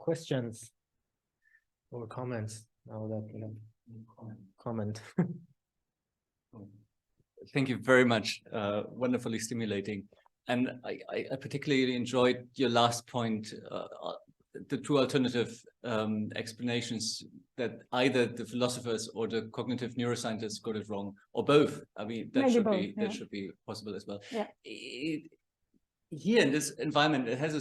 questions or comments now that we have comment. Thank you very much. Wonderfully stimulating. And I particularly enjoyed your last point, the two alternative explanations that either the philosophers or the cognitive neuroscientists got it wrong, or both. I mean, that Maybe should both, be yeah. that should be possible as well. Yeah. Here in this environment, it has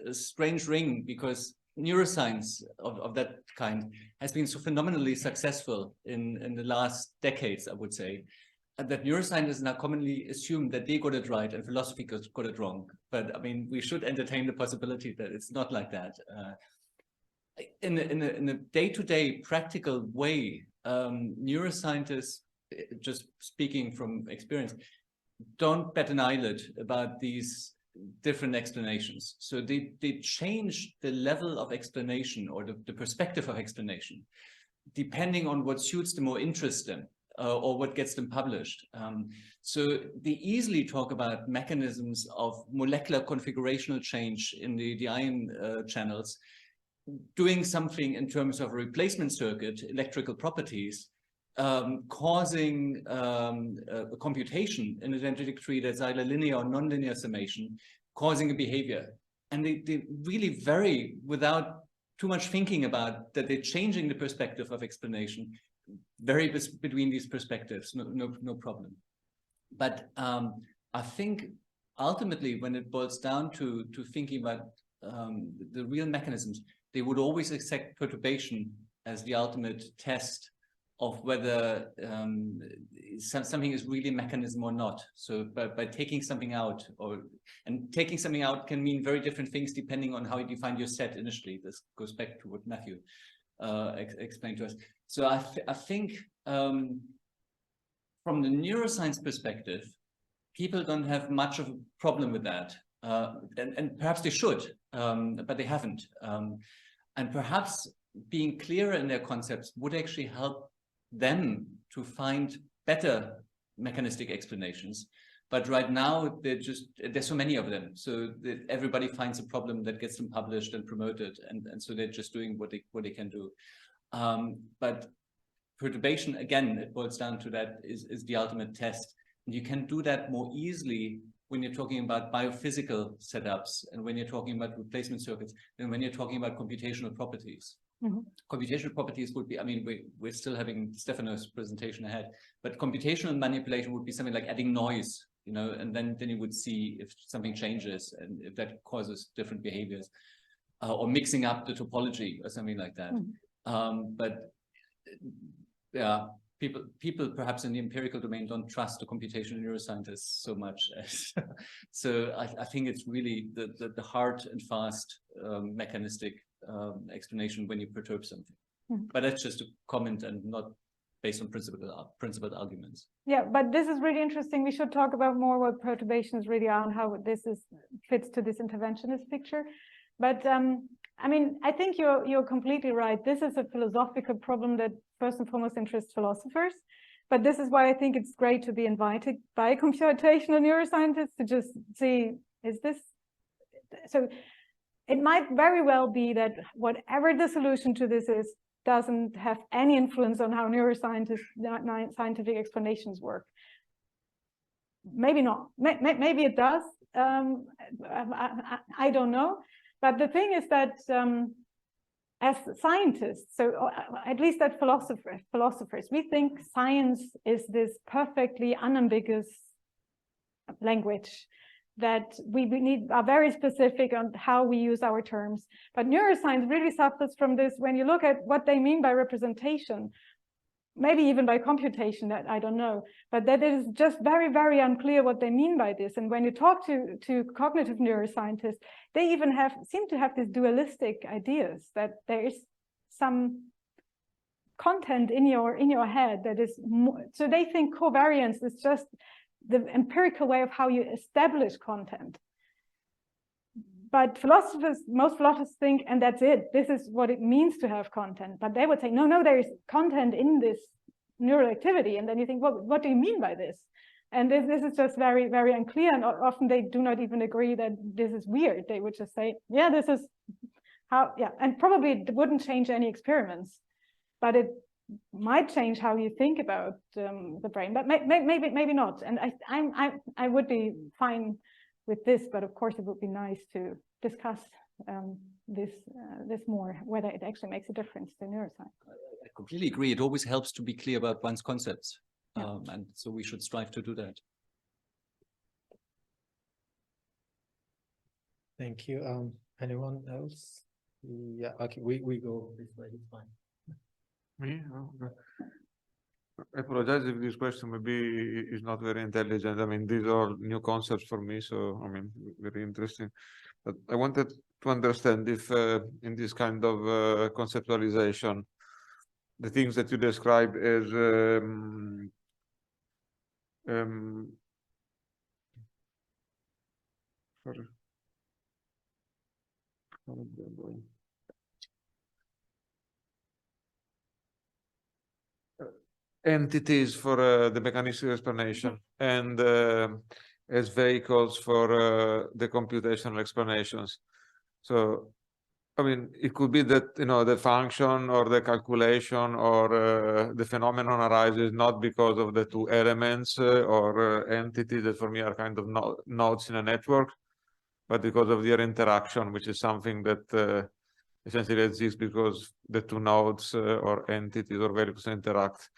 a strange ring because neuroscience of that kind has been so phenomenally successful in the last decades, I would say, that neuroscientists now commonly assume that they got it right and philosophy got it wrong. But I mean, we should entertain the possibility that it's not like that. In a day-to-day practical way, neuroscientists, just speaking from experience, don't bat an eyelid about these different explanations. So they change the level of explanation or the perspective of explanation, depending on what suits them or interests them. Or what gets them published. So they easily talk about mechanisms of molecular configurational change in the ion channels, doing something in terms of a replacement circuit, electrical properties, causing a computation in a dendritic tree that's either linear or nonlinear summation, causing a behavior. And they really vary without too much thinking about that they're changing the perspective of explanation. Vary between these perspectives, no problem. But I think ultimately, when it boils down to thinking about the real mechanisms, they would always accept perturbation as the ultimate test of whether something is really a mechanism or not. So by taking something out, and taking something out can mean very different things depending on how you define your set initially. This goes back to what Matthew explained to us. So I think from the neuroscience perspective, people don't have much of a problem with that. And perhaps they should, but they haven't. And perhaps being clearer in their concepts would actually help them to find better mechanistic explanations. But right now, there's so many of them. So that everybody finds a problem that gets them published and promoted. And so they're just doing what they can do. But perturbation, again, it boils down to that is the ultimate test. And you can do that more easily when you're talking about biophysical setups and when you're talking about replacement circuits than when you're talking about computational properties. Mm-hmm. Computational properties would be, I mean, we're still having Stefano's presentation ahead, but computational manipulation would be something like adding noise, you know, and then you would see if something changes and if that causes different behaviors, or mixing up the topology or something like that. Mm-hmm. But yeah, people perhaps in the empirical domain don't trust the computational neuroscientists so much. So I think it's really the hard and fast mechanistic explanation when you perturb something. Mm-hmm. But that's just a comment and not based on principled arguments. Yeah, but this is really interesting. We should talk about more what perturbations really are and how this fits to this interventionist picture. But I mean, I think you're completely right. This is a philosophical problem that first and foremost interests philosophers. But this is why I think it's great to be invited by computational neuroscientists to just see, is this... So it might very well be that whatever the solution to this is, doesn't have any influence on how scientific explanations work. Maybe not. Maybe it does. I don't know. But the thing is that as scientists, so at least as philosophers, we think science is this perfectly unambiguous language that we are very specific on how we use our terms. But neuroscience really suffers from this when you look at what they mean by representation, maybe even by computation, that I don't know, but that it is just very, very unclear what they mean by this. And when you talk to cognitive neuroscientists, they even seem to have these dualistic ideas that there is some content in your head that is more, so they think covariance is just the empirical way of how you establish content. But most philosophers think, and that's it, this is what it means to have content. But they would say, no, there is content in this neural activity. And then you think, well, what do you mean by this? And this is just very, very unclear. And often they do not even agree that this is weird. They would just say, yeah, this is how, yeah, and probably it wouldn't change any experiments, but it might change how you think about the brain, but maybe not. And I would be fine with this, but of course it would be nice to discuss this more, whether it actually makes a difference to neuroscience. I completely agree. It always helps to be clear about one's concepts. Yeah. And so we should strive to do that. Thank you. Anyone else? Yeah, okay, we go this way, it's fine. Me? I apologize if this question maybe is not very intelligent. I mean, these are new concepts for me, so I mean, very interesting. But I wanted to understand if in this kind of conceptualization, the things that you describe as sorry. Entities for the mechanistic explanation and as vehicles for the computational explanations. So, I mean, it could be that, you know, the function or the calculation or the phenomenon arises not because of the two elements or entities that for me are kind of nodes in a network, but because of their interaction, which is something that essentially exists because the two nodes or entities or variables interact.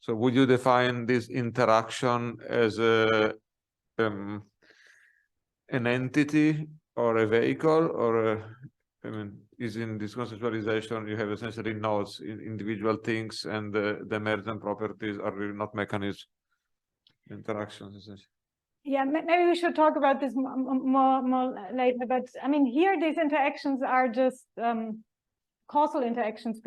So would you define this interaction as an entity or a vehicle, or I mean, is in this conceptualization you have essentially nodes, individual things, and the emergent properties are really not mechanisms, interactions essentially? Yeah, maybe we should talk about this more later. But I mean, here these interactions are just causal interactions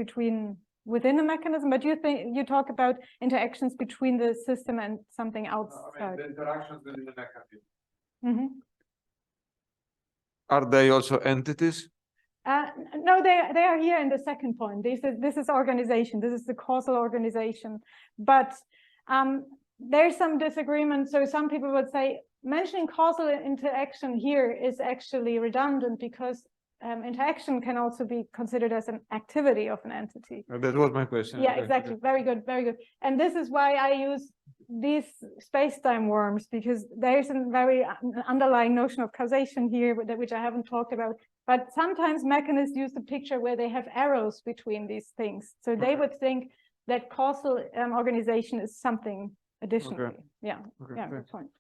within a mechanism. But you talk about interactions between the system and something outside. I mean, the interactions within the mechanism. Mm-hmm. Are they also entities? No, they are here in the second point. This is organization. This is the causal organization. But there's some disagreement. So some people would say mentioning causal interaction here is actually redundant because interaction can also be considered as an activity of an entity. That was my question. Yeah, exactly. Very good, very good. And this is why I use these space-time worms, because there's a very underlying notion of causation here, which I haven't talked about. But sometimes mechanists use the picture where they have arrows between these things. So they would think that causal organization is something additionally. Okay. Yeah, Okay, yeah, thanks. good point.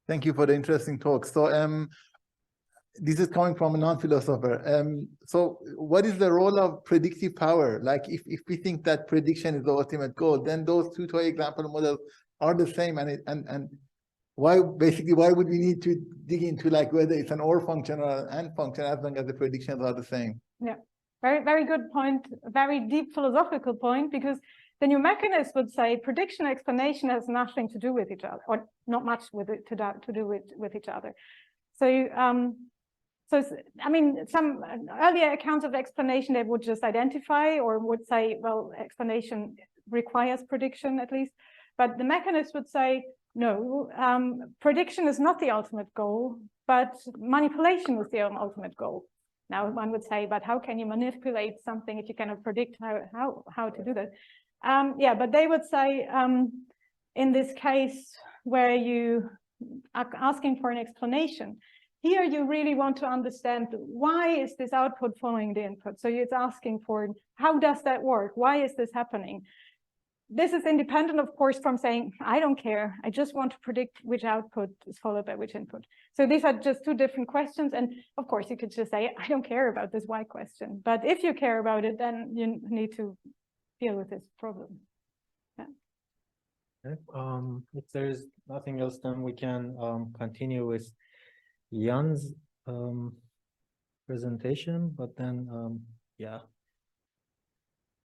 Thank you for the interesting talk. So this is coming from a non-philosopher. So what is the role of predictive power? Like if we think that prediction is the ultimate goal, then those two toy example models are the same. And why would we need to dig into like whether it's an OR function or an AND function as long as the predictions are the same? Yeah, very, very good point. A very deep philosophical point, because the new mechanists would say prediction and explanation has nothing to do with each other, or not much with it to do with each other. So, I mean, some earlier accounts of explanation, they would just identify or would say, well, explanation requires prediction at least. But the mechanists would say, no, prediction is not the ultimate goal, but manipulation is the ultimate goal. Now, one would say, but how can you manipulate something if you cannot predict how to do that? Yeah, but they would say, in this case where you are asking for an explanation, here you really want to understand why is this output following the input. So it's asking for how does that work? Why is this happening? This is independent, of course, from saying, I don't care. I just want to predict which output is followed by which input. So these are just two different questions. And of course, you could just say, I don't care about this why question. But if you care about it, then you need to deal with this problem. Yeah. Okay. If there's nothing else, then we can continue with Jan's presentation. But then, yeah.